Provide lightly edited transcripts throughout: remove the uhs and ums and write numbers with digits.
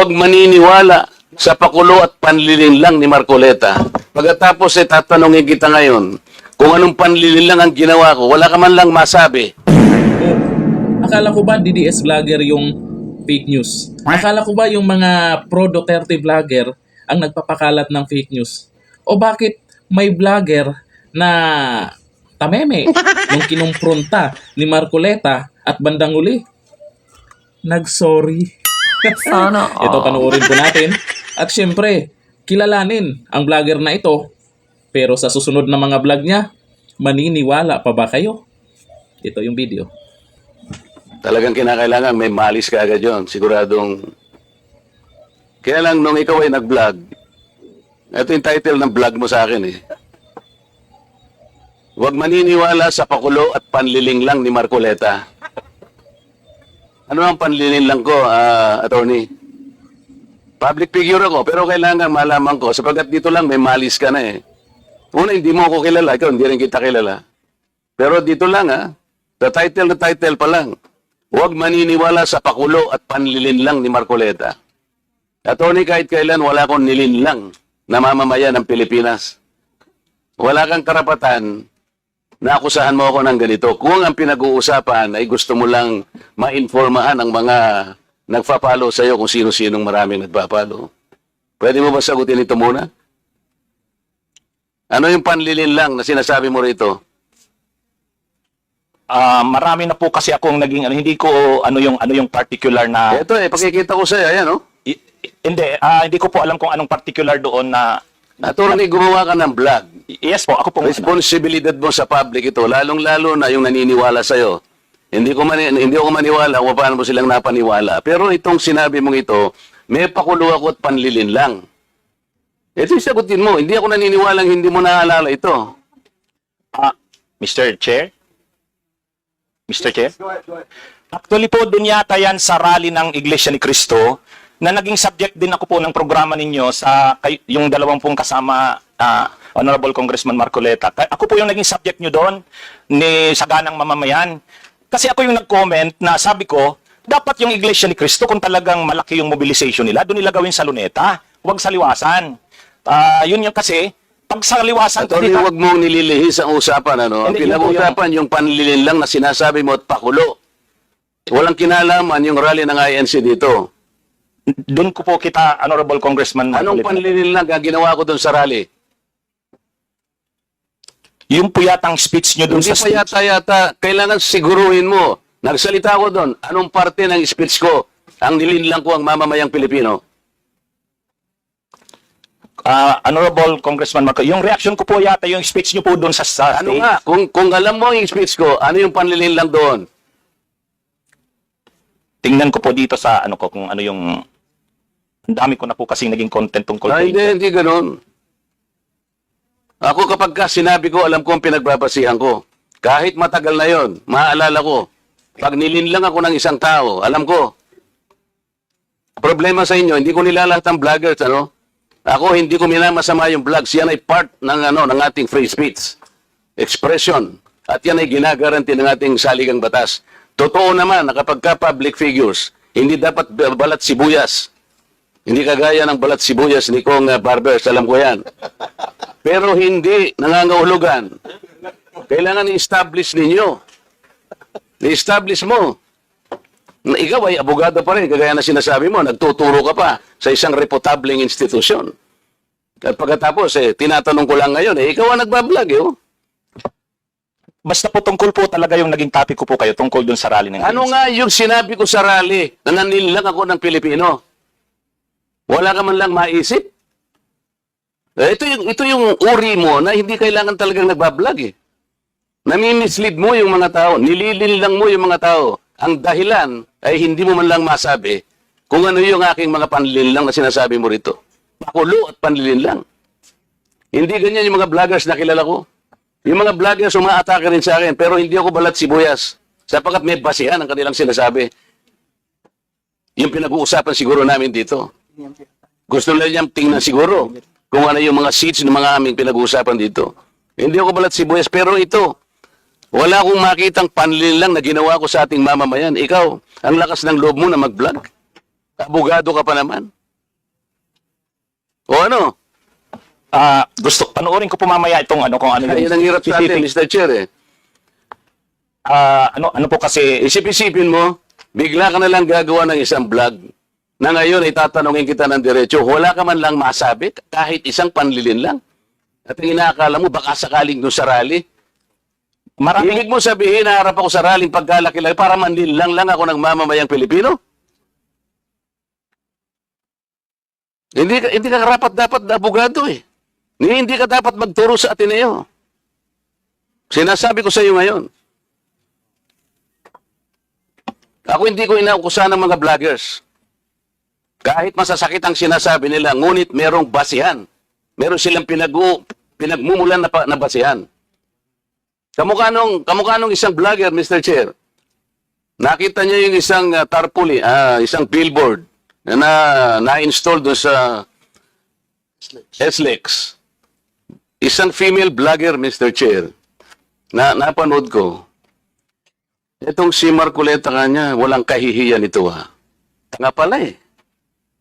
Huwag maniniwala sa pakulo at panlilinlang ni Marcoleta. Pagkatapos tatanungin kita ngayon, kung anong panlilinlang ang ginawa ko, wala ka man lang masabi. Oh, akala ko ba DDS vlogger yung fake news? Akala ko ba yung mga pro-Duterte vlogger ang nagpapakalat ng fake news? O bakit may vlogger na tameme nung kinumpronta ni Marcoleta at bandang uli nag-sorry? Sana Ito panoorin po natin. At syempre, kilalanin ang vlogger na ito. Pero sa susunod na mga vlog niya, maniniwala pa ba kayo? Ito yung video. Talagang kinakailangan may malis ka agad yun. Siguradong... Kaya lang nung ikaw ay nag-vlog, ito yung title ng vlog mo sa akin eh. Huwag maniniwala sa pakulo at panlilinglang ni Marcoleta. Ano ang panlilinglang ko, attorney? Public figure ako, pero kailangan malaman ko, sapagkat dito lang may malis ka na eh. Una, hindi mo ako kilala, ikaw hindi rin kita kilala. Pero dito lang sa title na title pa lang, huwag maniniwala sa pakulo at panlilinlang ni Marcoleta. Attorney, kahit kailan wala akong nilinlang na mamamayan ng Pilipinas. Wala kang karapatan na akusahan mo ako ng ganito. Kung ang pinag-uusapan ay gusto mo lang ma-informahan ang mga nagpa-follow sa iyo kung sino-sinong maraming nagpa-follow. Pwede mo ba sagutin ito muna? Ano yung panlilinlang na sinasabi mo rito? Marami na po kasi akong naging hindi ko ano yung particular na Ito pakikita ko sa iyo, ayan hindi ko po alam kung anong particular doon na Attorney, gumawa ka ng vlog. yes po, ako po Responsibilidad mo sa public ito, lalong-lalo na yung naniniwala sa iyo. Hindi ko maniwala kung paano mo silang napaniwala. Pero itong sinabi mong ito, may pakulo ako at panlilinlang. Ito yung sagutin mo. Hindi ako naniniwalang hindi mo naalala ito. Mr. Chair. Actually po, dun yata yan sa rally ng Iglesia ni Cristo na naging subject din ako po ng programa ninyo sa yung 20 kasama Honorable Congressman Marcoleta. Ako po yung naging subject nyo doon ni Saganang Mamamayan. Kasi ako yung nag-comment na sabi ko, dapat yung Iglesia ni Cristo kung talagang malaki yung mobilization nila, doon nila gawin sa Luneta, huwag sa Liwasan. Yun yung kasi, pag sa Liwasan... Attorney, huwag mong nililihis ang usapan. Ang Hindi, pinag-usapan yung panlilinlang na sinasabi mo at pakulo. Walang kinalaman yung rally ng INC dito. Doon ko po kita, Honorable Congressman Anong Marcoleta. panlilinlang ang ginawa ko doon sa rally? Yung po yatang speech nyo doon Hindi sa pa yata, kailangan siguruhin mo. Nagsalita ako doon, anong parte ng speech ko ang nilinlang ko ang mamamayang Pilipino? Honorable Congressman Marcoleta, yung reaction ko po yata yung speech nyo po doon sa Ano stage. nga, kung alam mo yung speech ko, ano yung panlilinlang doon? Tingnan ko po dito sa ano ko kung ano yung ang dami ko na po kasing naging content tungkol po. Hindi ganun. Ako kapag sinabi ko, alam ko ang pinagbabasihan ko. Kahit matagal na yon, maaalala ko. Pag nilinlang ako ng isang tao, alam ko. Problema sa inyo, hindi ko nilalahat ang vloggers, Ako, hindi ko minamasama yung vlogs. Yan ay part ng ating free speech. Expression. At yan ay ginagaranti ng ating saligang batas. Totoo naman na kapag ka-public figures, hindi dapat balat sibuyas. Hindi kagaya ng balat sibuyas ni Kong Barbers, alam ko yan. Pero hindi nangangahulugan. Kailangan i-establish ninyo. I-establish mo. Na ikaw ay abogado pa rin, kagaya na sinasabi mo, nagtuturo ka pa sa isang reputabling institusyon. At pagkatapos, tinatanong ko lang ngayon, ikaw ang nagbablog, Basta po tungkol po talaga yung naging topic ko po kayo tungkol doon sa rally ng Ano ANC. nga yung sinabi ko sa rally na nanilang ako ng Pilipino? Wala ka man lang maisip? Ito yung uri mo na hindi kailangan talagang nagbablog Nami-mislead mo yung mga tao, nililinlang mo yung mga tao. Ang dahilan ay hindi mo man lang masabi kung ano yung aking mga panlilinlang na sinasabi mo rito. Pakulo at panlilinlang. Hindi ganyan yung mga vloggers na kilala ko. Yung mga vloggers umaatake rin sa akin, pero hindi ako balat sibuyas. Sapagkat may basihan ang kanilang sinasabi. Yung pinag-uusapan siguro namin dito. Gusto nila niyang tingnan siguro kung ano yung mga seats ng mga aming pinag-uusapan dito. Hindi ako balat sibuyas, pero ito, wala akong makitang panlilinlang na ginawa ko sa ating mamamayan. Ikaw, ang lakas ng loob mo na mag-vlog. Abogado ka pa naman. O ano? Panoorin ko po mamaya itong ano, kung ano Ayun ang hirap sa atin, Mr. Chair eh. ano po kasi, Isip-isipin mo, bigla ka na lang gagawa ng isang vlog na ngayon ay tatanungin kita ng diretso, wala ka man lang masabi, kahit isang panlilin lang. At ang inaakala mo, baka sakaling doon sa rally. Ibig mo sabihin, naharap ako sa rally pagkalaki-laki para manlilang lang ako ng mamamayang Pilipino? Hindi ka karapat dapat na abogado eh. Hindi ka dapat magturo sa Ateneo. Sinasabi ko sa iyo ngayon. Ako hindi ko inaukusan ng mga vloggers. Kahit masasakit ang sinasabi nila, ngunit merong basihan. Meron silang pinagmumulan na basihan. Kamukha nung isang vlogger, Mr. Chair. Nakita niya yung isang tarpaulin, isang billboard na-install doon sa SLEX. Isang female vlogger, Mr. Chair, napanood ko. Itong si Marcoleta kanya, walang kahihiyan ito ha. Nga pala eh.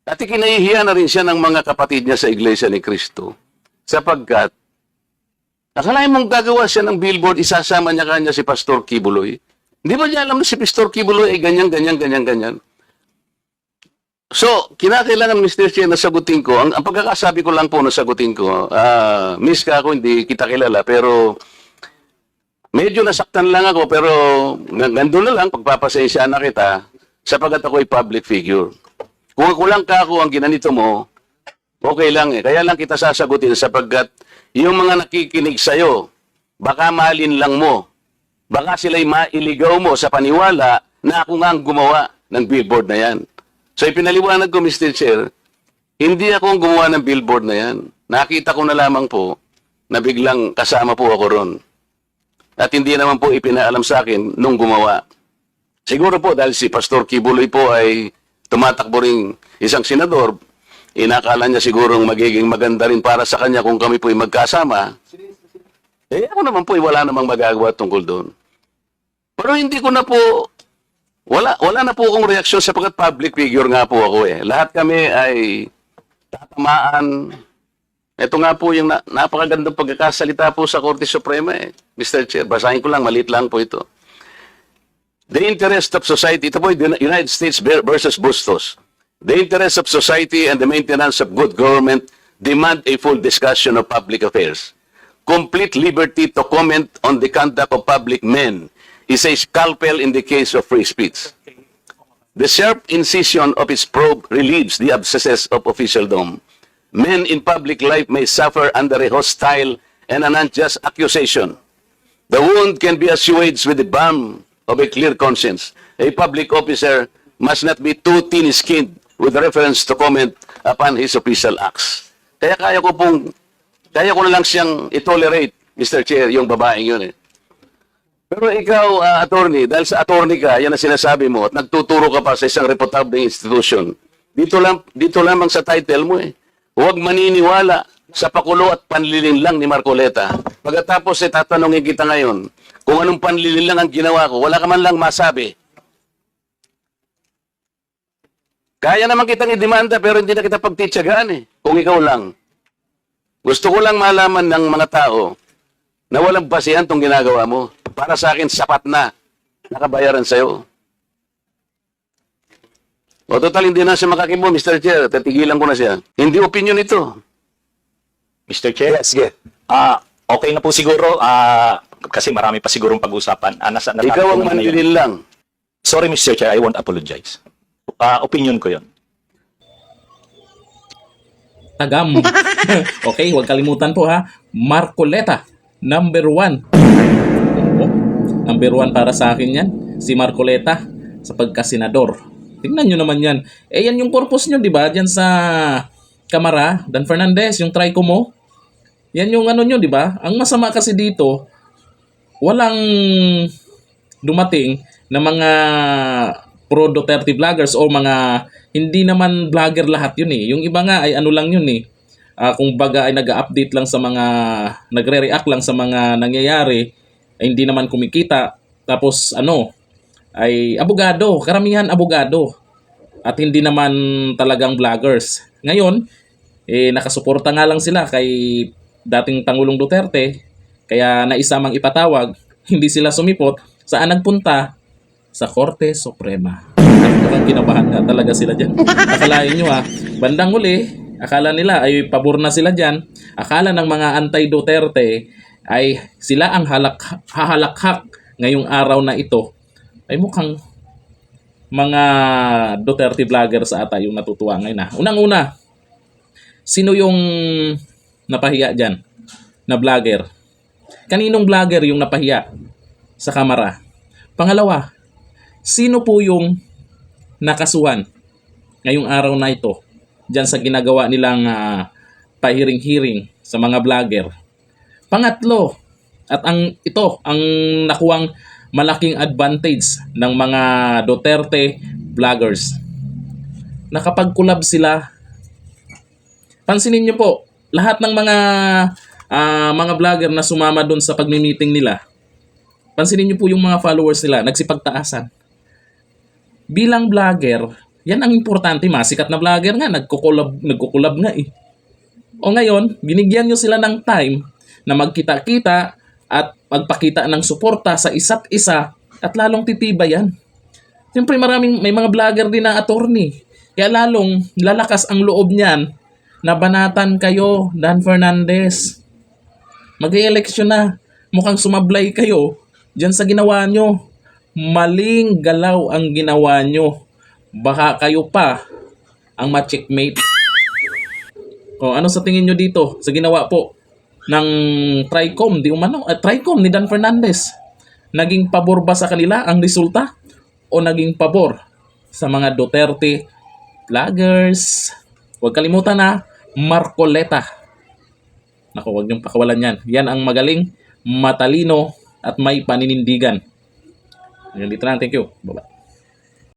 At ikinahihiya na rin siya ng mga kapatid niya sa Iglesia ni Cristo. Sapagkat, akalain mong gagawa siya ng billboard, isasama niya kanya si Pastor Kibuloy. Hindi ba niya alam na si Pastor Kibuloy ay ganyan. So, kinakailangan, Mr. Chair, na sagutin ko. Ang pagkakasabi ko lang po na sagutin ko, miss ka ako, hindi kita kilala, pero medyo nasaktan lang ako, pero nandun na lang, pagpapasensya na kita, sapagat ako ay public figure. Kung ako lang ka ako ang ginanito mo, okay lang eh. Kaya lang kita sasagutin sapagkat yung mga nakikinig sa'yo, baka mahalin lang mo. Baka sila'y mailigaw mo sa paniwala na ako nga ang gumawa ng billboard na yan. So ipinaliwanag ko, Mr. Chair, hindi ako ang gumawa ng billboard na yan. Nakita ko na lamang po na biglang kasama po ako ron. At hindi naman po ipinaalam sa akin nung gumawa. Siguro po dahil si Pastor Kibuloy po ay tumatakbo ring isang senador, inakala niya sigurong magiging maganda rin para sa kanya kung kami po ay magkasama. Ako naman po ay wala namang magagawa tungkol doon. Pero hindi ko na po, wala na po akong reaksyon sapagkat public figure nga po ako eh. Lahat kami ay tatamaan. Ito nga po yung napakagandang pagkakasalita po sa Korte Suprema eh. Mr. Chair, basahin ko lang, maliit lang po ito. The interest of society, ito po yung United States versus Bustos. The interest of society and the maintenance of good government demand a full discussion of public affairs. Complete liberty to comment on the conduct of public men is a scalpel in the case of free speech. The sharp incision of its probe relieves the abscesses of officialdom. Men in public life may suffer under a hostile and an unjust accusation. The wound can be assuaged with the balm of a clear conscience. A public officer must not be too thin-skinned with reference to comment upon his official acts. Kaya kaya ko na lang siyang itolerate, Mr. Chair, yung babaeng yun eh. Pero ikaw, attorney, dahil sa attorney ka, yan ang sinasabi mo, at nagtuturo ka pa sa isang reputable institution, dito lamang sa title mo eh. Huwag maniniwala sa pakulo at panlilin lang ni Marcoleta. Pagkatapos tatanungin kita ngayon, kung anong panlilin lang ang ginawa ko, wala ka man lang masabi. Kaya naman kitang idemanda pero hindi na kita pagtitsagaan eh, kung ikaw lang. Gusto ko lang malaman ng mga tao na walang basihan tong ginagawa mo. Para sa akin, sapat na nakabayaran sa'yo. O total, hindi na siya makakimo, Mr. Chair. Tatigilan ko na siya. Hindi opinion ito. Mr. Chair? Yes, sige. Okay na po siguro. Kasi marami pa sigurong pag-usapan. Ikaw ang manlilin lang. Sorry, Mr. Chair. I won't apologize. Opinion ko yon. Tagam. Okay, huwag kalimutan po ha. Marcoleta, number 1. Number 1 para sa akin yan. Si Marcoleta sa pagkasenador. Tingnan nyo naman yan. Yan yung purpose nyo, di ba? Diyan sa Kamara, Dan Fernandez, yung try ko mo. Yan yung ano nyo, di ba? Ang masama kasi dito, walang dumating na mga pro-Duterte vloggers o mga hindi naman vlogger lahat yun eh. Yung iba nga ay ano lang yun eh. Kung baga ay nag-update lang sa mga, nagre-react lang sa mga nangyayari, ay hindi naman kumikita. Tapos ano, ay abogado, karamihan abogado. at hindi naman talagang vloggers. Ngayon, nakasuporta nga lang sila kay dating Pangulong Duterte, kaya naisamang ipatawag, hindi sila sumipot. Saan nagpunta? Sa Korte Suprema. Mukhang kinabahan nga talaga sila dyan. Akalain nyo bandang huli, akala nila ay pabor na sila dyan. Akala ng mga anti-Duterte ay sila ang hahalakhak ngayong araw na ito. Ay mukhang mga Duterte vloggers ata yung natutuwa ngayon. Unang-una, sino yung napahiya dyan na vlogger? Kaninong vlogger yung napahiya sa kamera? Pangalawa, sino po yung nakasuhan ngayong araw na ito dyan sa ginagawa nilang pahiring-hiring sa mga vlogger? Pangatlo, at ito ang nakuwang malaking advantage ng mga Duterte vloggers. Nakapag-collab sila. Pansinin niyo po, lahat ng mga vlogger na sumama doon sa pagmi-meeting nila, pansinin niyo po yung mga followers nila, nagsipagtaasan. Bilang vlogger, yan ang importante. Sikat na vlogger nga, nagko-collab nga eh. O ngayon, binigyan nyo sila ng time na magkita-kita at magpakita ng suporta sa isa't isa at lalong titibay yan. Siyempre may mga vlogger din na attorney. Kaya lalong lalakas ang loob niyan na banatan kayo, Dan Fernandez. Mag-e-eleksyon na. Mukhang sumablay kayo dyan sa ginawa nyo. Maling galaw ang ginawa nyo. Baka kayo pa ang ma-checkmate. O ano sa tingin nyo dito sa ginawa po ng Tricom ni Dan Fernandez? Naging pabor ba sa kanila ang resulta o naging pabor sa mga Duterte vloggers? Huwag kalimutan Marcoleta. Naku, huwag niyong pakawalan yan. Yan ang magaling, matalino at may paninindigan. Yan dito lang. Thank you. Bye-bye.